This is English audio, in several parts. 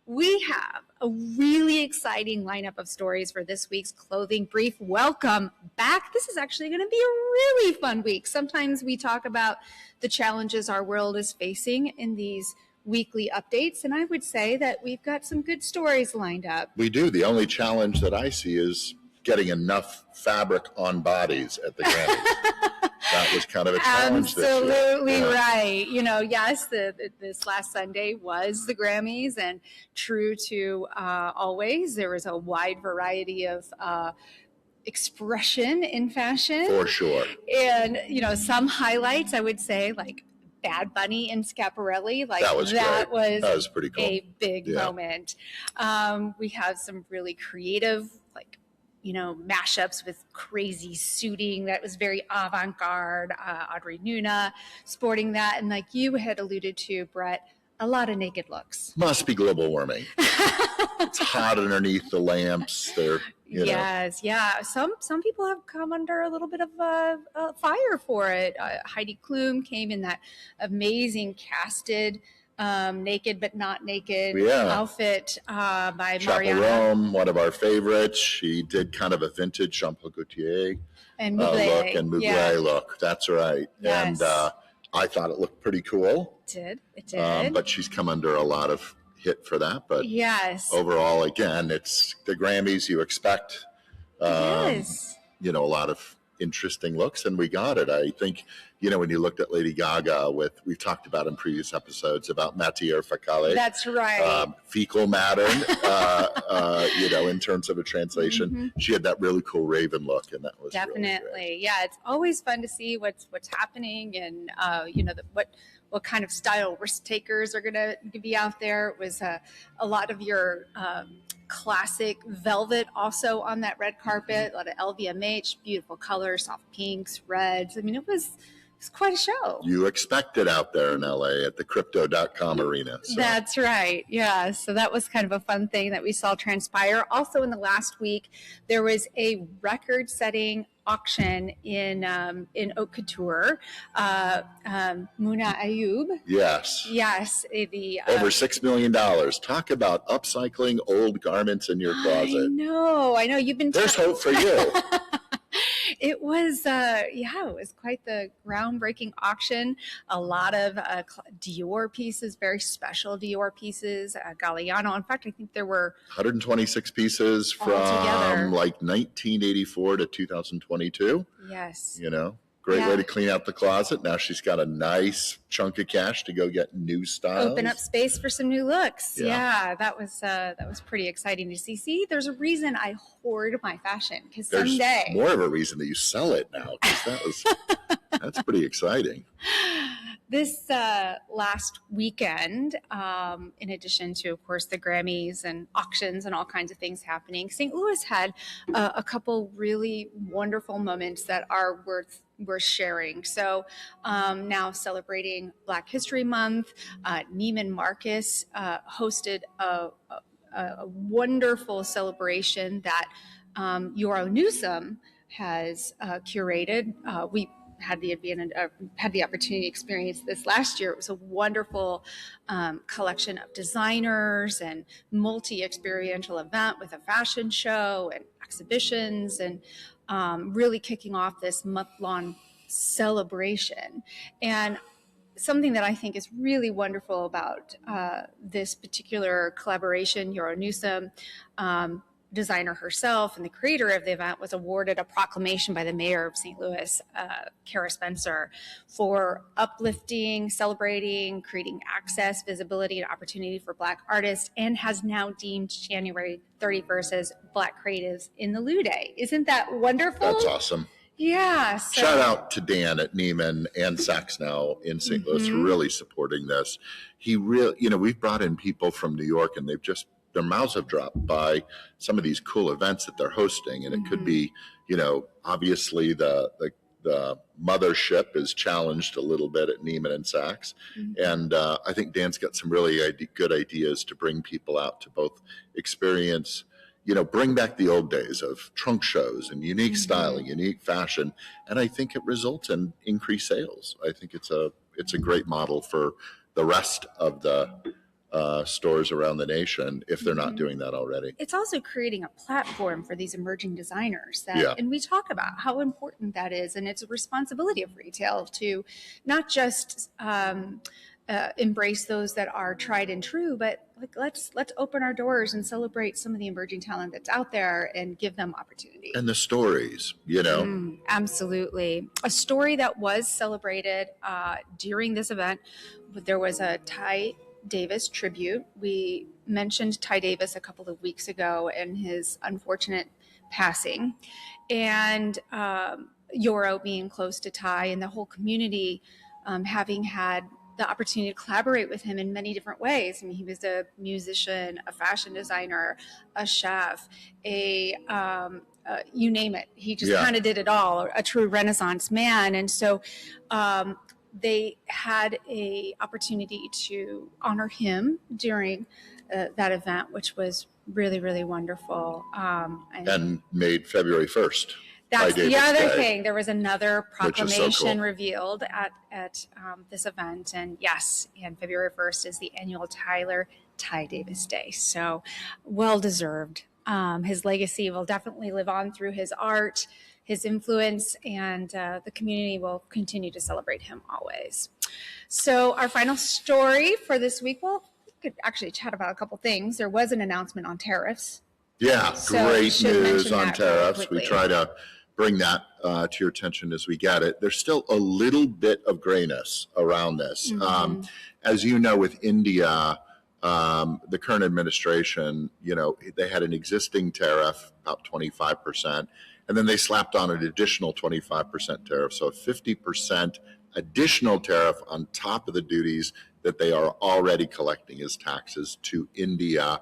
We have a really exciting lineup of stories for this week's Clothing Brief. Welcome back. This is actually going to be a really fun week. Sometimes we talk about the challenges our world is facing in these weekly updates, and I would say that we've got some good stories lined up. We do. The only challenge that I see is getting enough fabric on bodies at the Grammys. That was kind of a challenge Absolutely this year. right. You know, yes, this last Sunday was the Grammys, and true to always, there was a wide variety of expression in fashion. For sure. And, you know, some highlights, I would say, like Bad Bunny and Schiaparelli, like that was pretty cool. A big moment. We have some really creative, like, you know, mashups with crazy suiting that was very avant-garde. Audrey Nuna sporting that, and like you had alluded to, Bret, a lot of naked looks. Must be global warming. It's hot underneath the lamps. They're Yes, yeah. Some people have come under a little bit of fire for it. Heidi Klum came in that amazing casted naked but not naked outfit by Mariana. Rome, one of our favorites. She did kind of a vintage Jean Paul Gaultier and Mugler look. That's right. Yes. And I thought it looked pretty cool. It did. But she's come under a lot of hit for that. But yes, overall, again, it's the Grammys. You expect, you know, a lot of interesting looks, and we got it. I think, you know, when you looked at Lady Gaga we've talked about in previous episodes about matière fécale. That's right. Fecal matter, you know, in terms of a translation. Mm-hmm. She had that really cool raven look, and that was definitely really yeah. It's always fun to see what's happening, and you know, what kind of style risk takers are going to be out there. It was a lot of your classic velvet also on that red carpet, a lot of LVMH, beautiful colors, soft pinks, reds. I mean, it was quite a show. You expect it out there in LA at the Crypto.com arena. So. That's right. Yeah. So that was kind of a fun thing that we saw transpire. Also in the last week, there was a record-setting auction in haute couture. Muna Ayoub. Yes. The over $6 million. Talk about upcycling old garments in your closet. I know. You've been. There's hope for you. It was, it was quite the groundbreaking auction. A lot of Dior pieces, very special Dior pieces, Galliano. In fact, I think there were 126 pieces from like 1984 to 2022. Yes. You know, great way to clean out the closet. Now she's got a nice chunk of cash to go get new styles. Open up space for some new looks. Yeah, that was pretty exciting to see. See, there's a reason I hoard my fashion, because someday more of a reason that you sell it now, because that's pretty exciting. This last weekend, in addition to, of course, the Grammys and auctions and all kinds of things happening, St. Louis had a couple really wonderful moments that are worth sharing. So now celebrating Black History Month, Neiman Marcus hosted a wonderful celebration that Euro Newsome has curated. We had the opportunity to experience this last year. It was a wonderful collection of designers and multi-experiential event with a fashion show and exhibitions, and really kicking off this month-long celebration. And something that I think is really wonderful about this particular collaboration, Euro Newsome, designer herself and the creator of the event, was awarded a proclamation by the mayor of St. Louis, Kara Spencer, for uplifting, celebrating, creating access, visibility, and opportunity for Black artists, and has now deemed January 31st as Black Creatives in the Lou Day. Isn't that wonderful? That's awesome. Yeah. Shout out to Dan at Neiman and Saks now in St. Louis for really supporting this. He really, you know, we've brought in people from New York, and they've just, their mouths have dropped by some of these cool events that they're hosting. And it could be, you know, obviously the mothership is challenged a little bit at Neiman and Saks. And I think Dan's got some really good ideas to bring people out to both experience, you know, bring back the old days of trunk shows and unique styling, unique fashion. And I think it results in increased sales. I think it's a great model for the rest of the stores around the nation if they're not doing that already. It's also creating a platform for these emerging designers Yeah. and we talk about how important that is, and it's a responsibility of retail to not just embrace those that are tried and true, but like let's open our doors and celebrate some of the emerging talent that's out there and give them opportunity. And the stories, Absolutely. A story that was celebrated during this event, there was a Ty Davis tribute. We mentioned Ty Davis a couple of weeks ago and his unfortunate passing, and Euro being close to Ty and the whole community having had the opportunity to collaborate with him in many different ways. I mean, he was a musician, a fashion designer, a chef, you name it. He just kind of did it all, a true Renaissance man. And so they had a opportunity to honor him during that event, which was really, really wonderful. And made February 1st. That's the other thing. There was another proclamation revealed at this event. And yes, and February 1st is the annual Ty Davis Day. So well deserved. His legacy will definitely live on through his art, his influence, and the community will continue to celebrate him always. So our final story for this week, well, we could actually chat about a couple things. There was an announcement on tariffs. Yeah, so great news on tariffs. We try to bring that to your attention as we get it. There's still a little bit of grayness around this. As you know, with India, the current administration, they had an existing tariff, about 25%, and then they slapped on an additional 25% tariff. So a 50% additional tariff on top of the duties that they are already collecting as taxes to India.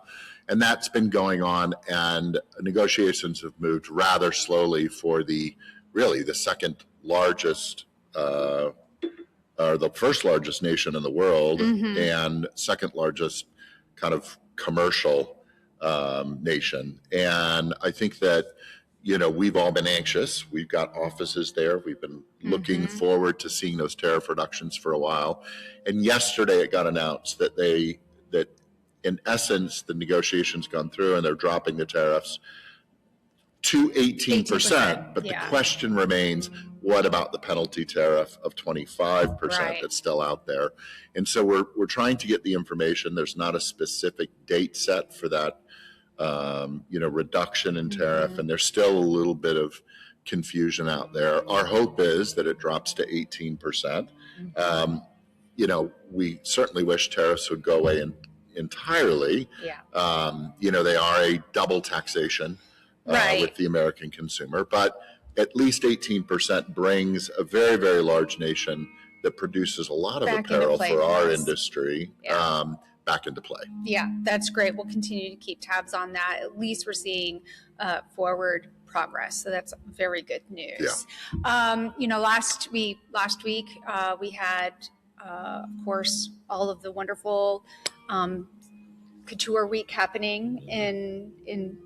And that's been going on, and negotiations have moved rather slowly for the second largest, or the first largest nation in the world, and second largest kind of commercial nation. And I think that, we've all been anxious. We've got offices there. We've been looking forward to seeing those tariff reductions for a while. And yesterday it got announced that in essence, the negotiations gone through and they're dropping the tariffs to 18%. But the question remains, what about the penalty tariff of 25% that's still out there? And so we're trying to get the information. There's not a specific date set for that, reduction in tariff, and there's still a little bit of confusion out there. Our hope is that it drops to 18%. We certainly wish tariffs would go away entirely. They are a double taxation with the American consumer, but at least 18% brings a very, very large nation that produces a lot of apparel for our industry back into play. Yeah, that's great. We'll continue to keep tabs on that. At least we're seeing forward progress. So that's very good news. Last week we had, of course, all of the wonderful Couture Week happening in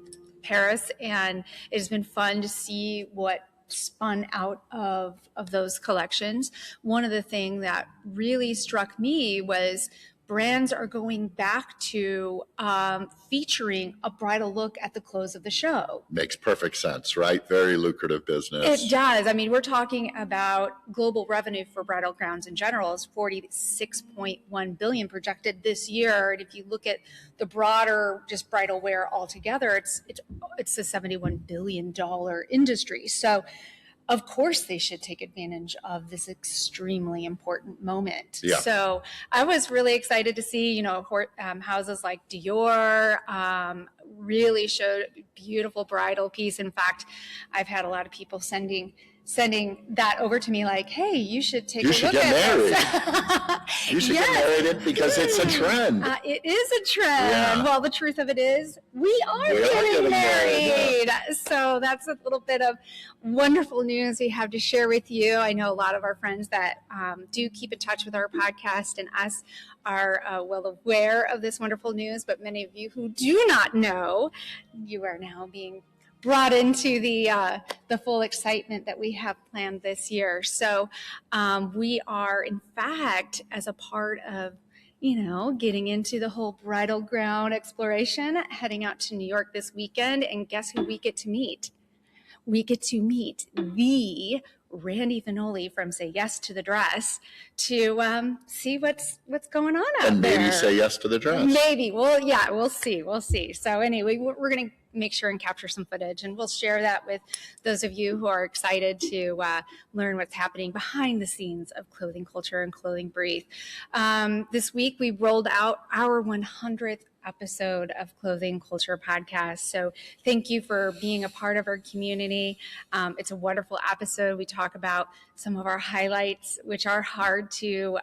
Paris, and it has been fun to see what spun out of those collections. One of the things that really struck me was brands are going back to featuring a bridal look at the close of the show. Makes perfect sense, right? Very lucrative business. It does. I mean, we're talking about global revenue for bridal gowns in general is $46.1 billion projected this year. And if you look at the broader just bridal wear altogether, it's a $71 billion industry. So of course they should take advantage of this extremely important moment. Yeah. So I was really excited to see, houses like Dior really showed a beautiful bridal piece. In fact, I've had a lot of people sending that over to me like, hey, you should take a look at this. You should get married because it's a trend. It is a trend. Yeah. Well, the truth of it is we are getting married. Yeah. So that's a little bit of wonderful news we have to share with you. I know a lot of our friends that do keep in touch with our podcast and us are well aware of this wonderful news, but many of you who do not know, you are now being brought into the full excitement that we have planned this year. So we are, in fact, as a part of getting into the whole bridal gown exploration, heading out to New York this weekend. And guess who we get to meet? We get to meet the Randy Finoli from Say Yes to the Dress to see what's going on out and there. maybe say yes to the dress. Maybe. Well, yeah, we'll see. So anyway, we're going to make sure and capture some footage, and we'll share that with those of you who are excited to learn what's happening behind the scenes of clothing culture and Clothing Breathe. This week, we rolled out our 100th episode of Clothing Culture Podcast. So thank you for being a part of our community. It's a wonderful episode. We talk about some of our highlights, which are hard to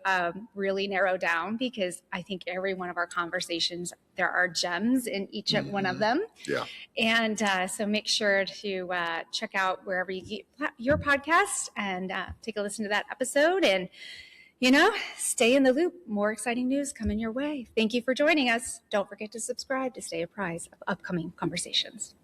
really narrow down, because I think every one of our conversations, there are gems in each one of them. Yeah. And so make sure to check out wherever you get your podcast and take a listen to that episode, and stay in the loop. More exciting news coming your way. Thank you for joining us. Don't forget to subscribe to stay apprised of upcoming conversations.